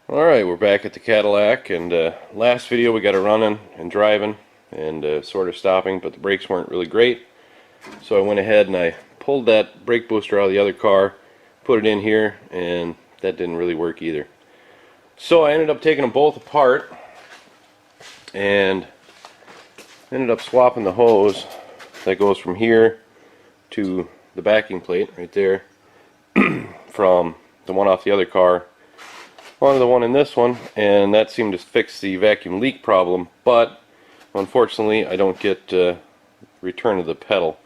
Alright, we're back at the Cadillac, and last video we got it running and driving and sort of stopping, but the brakes weren't really great. So I went ahead and I pulled that brake booster out of the other car, put it in here, and that didn't really work either. So I ended up taking them both apart and ended up swapping the hose that goes from here to the backing plate right there from the one off the other car onto the one in this one, and that seemed to fix the vacuum leak problem, but unfortunately I don't get return of the pedal.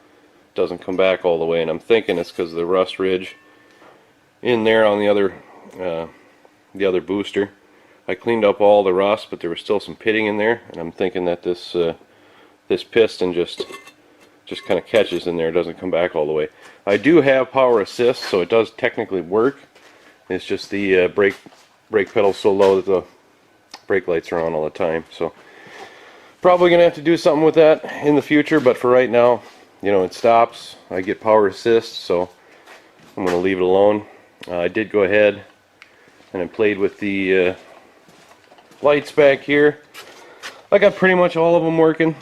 It doesn't come back all the way, and I'm thinking it's because of the rust ridge in there on the other booster. I cleaned up all the rust, but there was still some pitting in there, and I'm thinking that this piston just kind of catches in there. It doesn't come back all the way. I do have power assist, so it does technically work. It's just the brake pedal's so low that the brake lights are on all the time. So probably gonna have to do something with that in the future, but for right now, you know, it stops. I get power assist, so I'm gonna leave it alone. I did go ahead and I played with the lights back here. I got pretty much all of them working.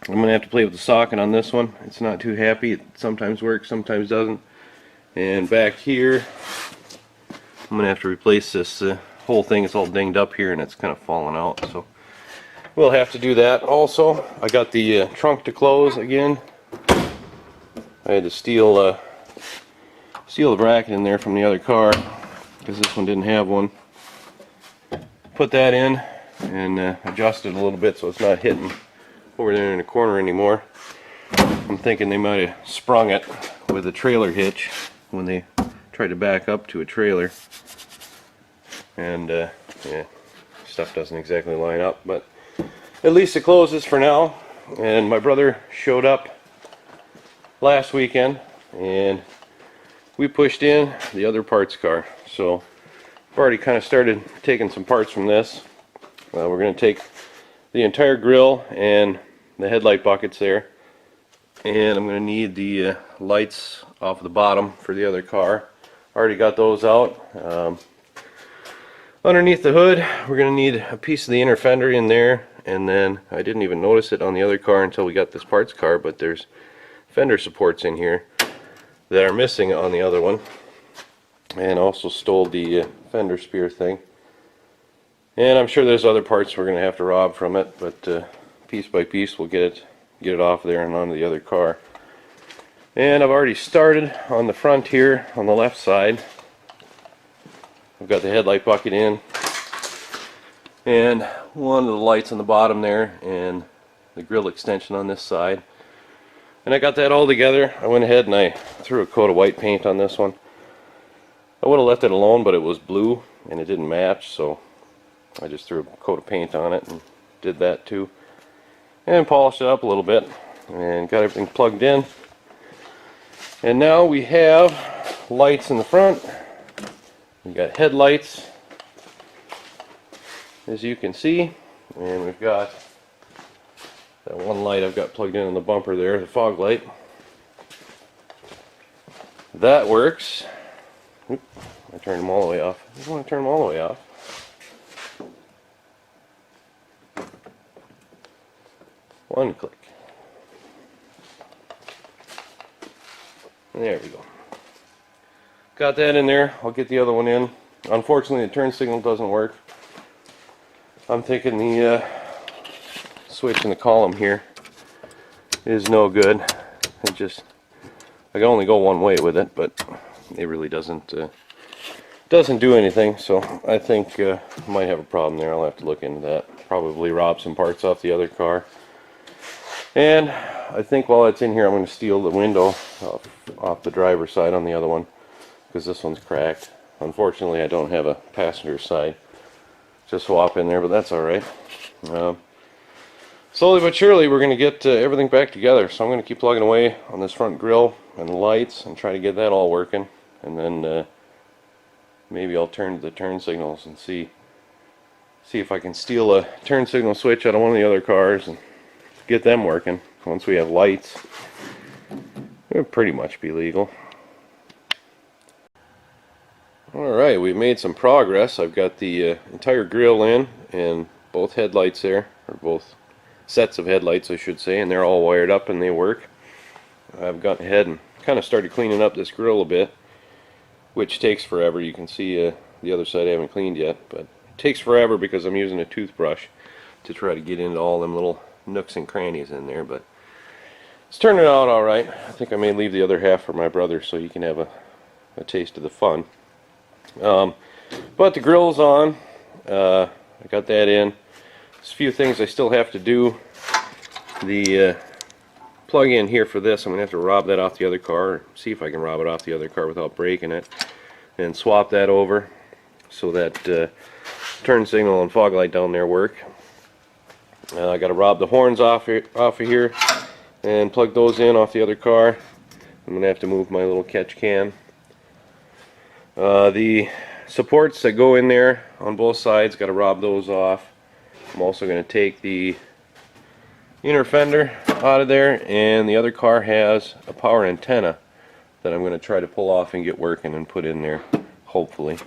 I'm gonna have to play with the socket on this one. It's not too happy. It sometimes works, sometimes doesn't. And back here, I'm gonna have to replace this whole thing. It's all dinged up here and it's kind of falling out, so we'll have to do that. Also, I got the trunk to close again. I had to steal the bracket in there from the other car because this one didn't have one. Put that in and adjust it a little bit so it's not hitting over there in the corner anymore. I'm thinking they might have sprung it with a trailer hitch when they tried to back up to a trailer, and yeah, stuff doesn't exactly line up, but at least it closes for now. And my brother showed up last weekend and we pushed in the other parts car, so I've already kind of started taking some parts from this. We're going to take the entire grill and the headlight buckets there, and I'm going to need the lights off the bottom for the other car. Already got those out. Underneath the hood, we're going to need a piece of the inner fender in there, and then I didn't even notice it on the other car until we got this parts car, but there's fender supports in here that are missing on the other one. And also stole the fender spear thing. And I'm sure there's other parts we're going to have to rob from it, but piece by piece we'll get it off there and onto the other car. And I've already started on the front here on the left side. I've got the headlight bucket in and one of the lights on the bottom there and the grill extension on this side. And I got that all together. I went ahead and I threw a coat of white paint on this one. I would have left it alone, but it was blue and it didn't match, so I just threw a coat of paint on it and did that too. And polished it up a little bit and got everything plugged in. And now we have lights in the front. We got headlights, as you can see, and we've got that one light I've got plugged in on the bumper there, the fog light. That works. Oop, I turned them all the way off. I don't want to turn them all the way off. One click. There we go. Got that in there. I'll get the other one in. Unfortunately, the turn signal doesn't work. I'm thinking the switch in the column here is no good. I can only go one way with it, but it really doesn't do anything. So I think I might have a problem there. I'll have to look into that. Probably rob some parts off the other car. And I think while it's in here, I'm going to steal the window off the driver's side on the other one, because this one's cracked. Unfortunately, I don't have a passenger side to swap in there, but that's alright. Slowly but surely, we're going to get everything back together. So I'm going to keep plugging away on this front grille and the lights and try to get that all working. And then maybe I'll turn to the turn signals and see if I can steal a turn signal switch out of one of the other cars and get them working. Once we have lights, it would pretty much be legal. Alright, we've made some progress. I've got the entire grill in and both headlights there, or both sets of headlights I should say, and they're all wired up and they work. I've gone ahead and kind of started cleaning up this grill a bit, which takes forever. You can see the other side I haven't cleaned yet, but it takes forever because I'm using a toothbrush to try to get into all them little nooks and crannies in there, but it's turning out alright. I think I may leave the other half for my brother so he can have a taste of the fun. But the grill's on. I got that in. There's a few things I still have to do. The plug in here for this, I'm going to have to rob that off the other car, or see if I can rob it off the other car without breaking it, and swap that over so that turn signal and fog light down there work. I got to rob the horns off of here and plug those in off the other car. I'm going to have to move my little catch can. The supports that go in there on both sides, got to rob those off. I'm also going to take the inner fender out of there, and the other car has a power antenna that I'm going to try to pull off and get working and put in there, hopefully.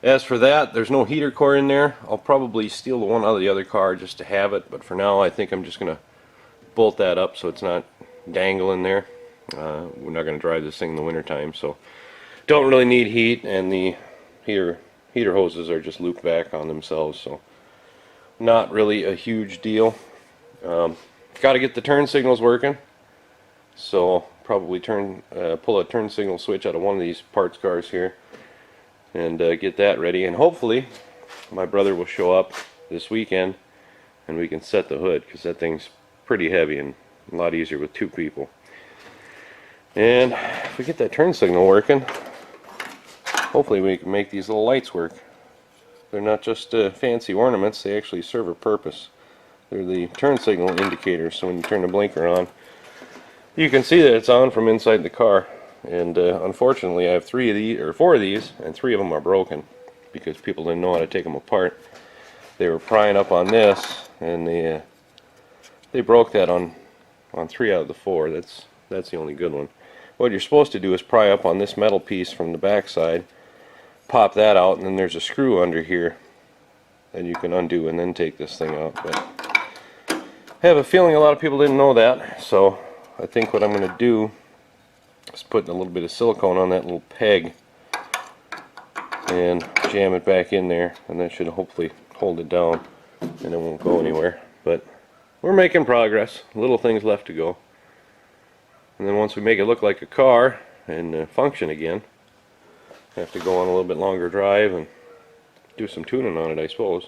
As for that, there's no heater core in there. I'll probably steal the one out of the other car just to have it, but for now I think I'm just going to bolt that up so it's not dangling there. We're not going to drive this thing in the wintertime, so don't really need heat, and the heater hoses are just looped back on themselves, so not really a huge deal. Got to get the turn signals working, so probably pull a turn signal switch out of one of these parts cars here and get that ready, and hopefully my brother will show up this weekend and we can set the hood, because that thing's pretty heavy and a lot easier with two people. And if we get that turn signal working, hopefully we can make these little lights work. They're not just fancy ornaments, they actually serve a purpose. They're the turn signal indicators, so when you turn the blinker on, you can see that it's on from inside the car. And unfortunately I have 4 of these, and 3 of them are broken because people didn't know how to take them apart. They were prying up on this, and they broke that on 3 out of the 4. That's the only good one. What you're supposed to do is pry up on this metal piece from the back side, pop that out, and then there's a screw under here that you can undo and then take this thing out. But I have a feeling a lot of people didn't know that, so I think what I'm going to do is put a little bit of silicone on that little peg and jam it back in there, and that should hopefully hold it down and it won't go anywhere. But we're making progress. Little things left to go. And then once we make it look like a car and function again, I have to go on a little bit longer drive and do some tuning on it, I suppose.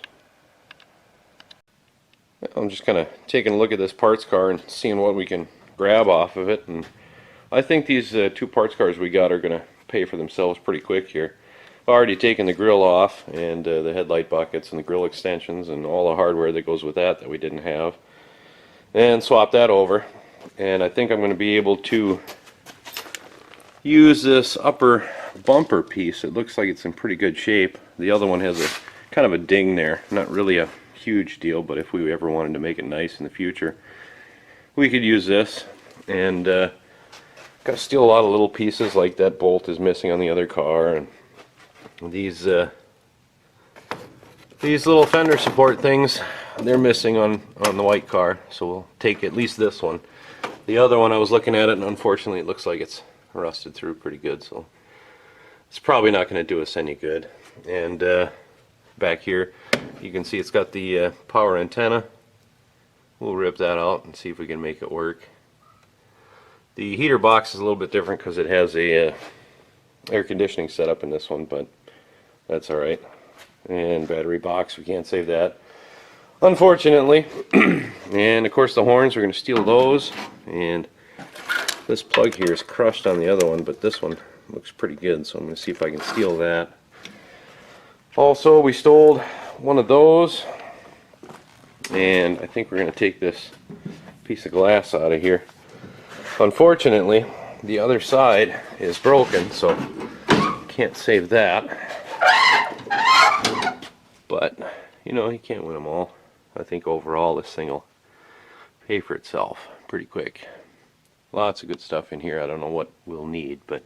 I'm just kind of taking a look at this parts car and seeing what we can grab off of it, and I think these 2 parts cars we got are going to pay for themselves pretty quick here. I've already taken the grill off, and the headlight buckets and the grill extensions and all the hardware that goes with that we didn't have, and swap that over. And I think I'm going to be able to use this upper bumper piece. It looks like it's in pretty good shape. The other one has a kind of a ding there. Not really a huge deal, but if we ever wanted to make it nice in the future, we could use this. And got to steal a lot of little pieces, like that bolt is missing on the other car, and these little fender support things, they're missing on the white car, so we'll take at least this one. The other one, I was looking at it, and unfortunately it looks like it's rusted through pretty good, so it's probably not going to do us any good. And back here you can see it's got the power antenna. We'll rip that out and see if we can make it work. The heater box is a little bit different because it has a air conditioning setup in this one, but that's alright. And battery box, we can't save that, unfortunately. And of course the horns, we're going to steal those. And this plug here is crushed on the other one, but this one looks pretty good, so I'm going to see if I can steal that. Also, we stole one of those, and I think we're going to take this piece of glass out of here. Unfortunately, the other side is broken, so can't save that. But, you know, you can't win them all. I think overall this thing will pay for itself pretty quick. Lots of good stuff in here. I don't know what we'll need, but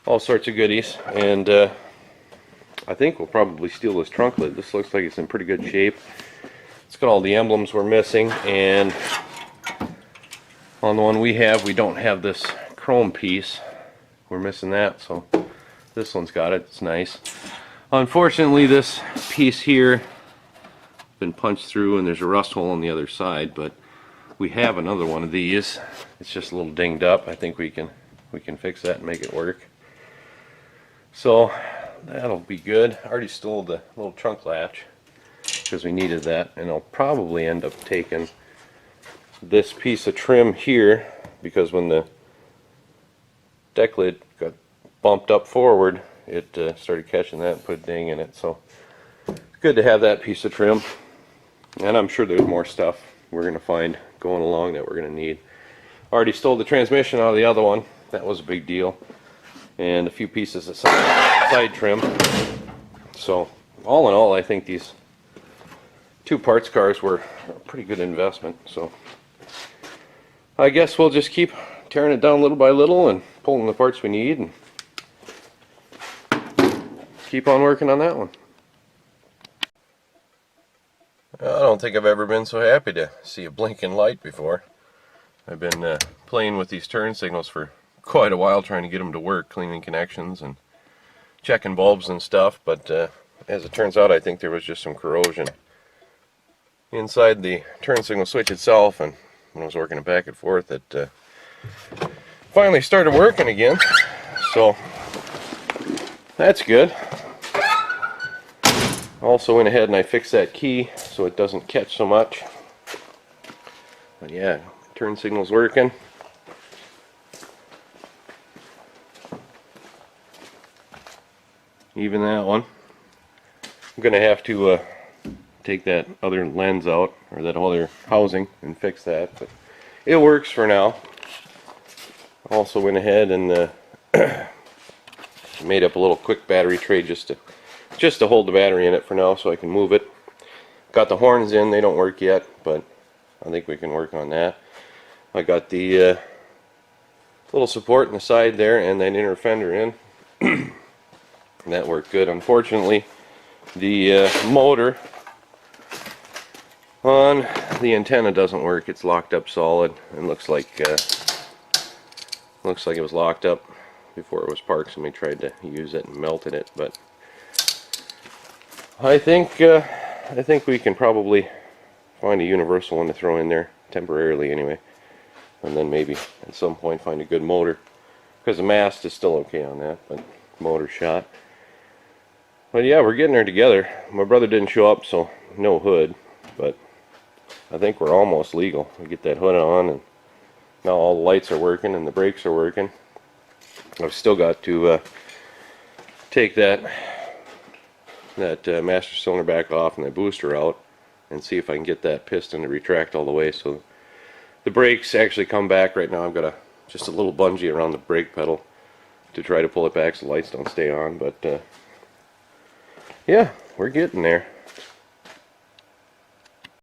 all sorts of goodies. And I think we'll probably steal this trunk lid. This looks like it's in pretty good shape. It's got all the emblems we're missing, and on the one we have, we don't have this chrome piece. We're missing that, so this one's got it. It's nice. Unfortunately, this piece here been punched through, and there's a rust hole on the other side, but we have another one of these. It's just a little dinged up. I think we can fix that and make it work. So that'll be good. I already stole the little trunk latch because we needed that, and I'll probably end up taking this piece of trim here, because when the deck lid got bumped up forward, it started catching that and put a ding in it. So it's good to have that piece of trim, and I'm sure there's more stuff we're going to find going along that we're going to need. Already stole the transmission out of the other one. That was a big deal, and a few pieces of side trim. So all in all, I think these two parts cars were a pretty good investment. So I guess we'll just keep tearing it down little by little and pulling the parts we need, and keep on working on that one. I don't think I've ever been so happy to see a blinking light before. I've been playing with these turn signals for quite a while, trying to get them to work, cleaning connections and checking bulbs and stuff, but as it turns out, I think there was just some corrosion inside the turn signal switch itself, and when I was working it back and forth, it finally started working again. So that's good. Also went ahead and I fixed that key so it doesn't catch so much. But yeah, turn signal's working. Even that one. I'm gonna have to take that other lens out, or that other housing, and fix that, but it works for now. Also went ahead and made up a little quick battery tray just to hold the battery in it for now, so I can move it. Got the horns in. They don't work yet, but I think we can work on that. I got the little support in the side there and that inner fender in. That worked good. Unfortunately, the motor on the antenna doesn't work. It's locked up solid, and looks like it was locked up before it was parked. Somebody tried to use it and melted it, but I think we can probably find a universal one to throw in there temporarily anyway, and then maybe at some point find a good motor, because the mast is still okay on that, but motor shot. But yeah, we're getting there together. My brother didn't show up, so no hood, but I think we're almost legal. We get that hood on, and now all the lights are working and the brakes are working. I've still got to take that master cylinder back off and the booster out, and see if I can get that piston to retract all the way so the brakes actually come back. Right now I've got just a little bungee around the brake pedal to try to pull it back so the lights don't stay on, but yeah, we're getting there.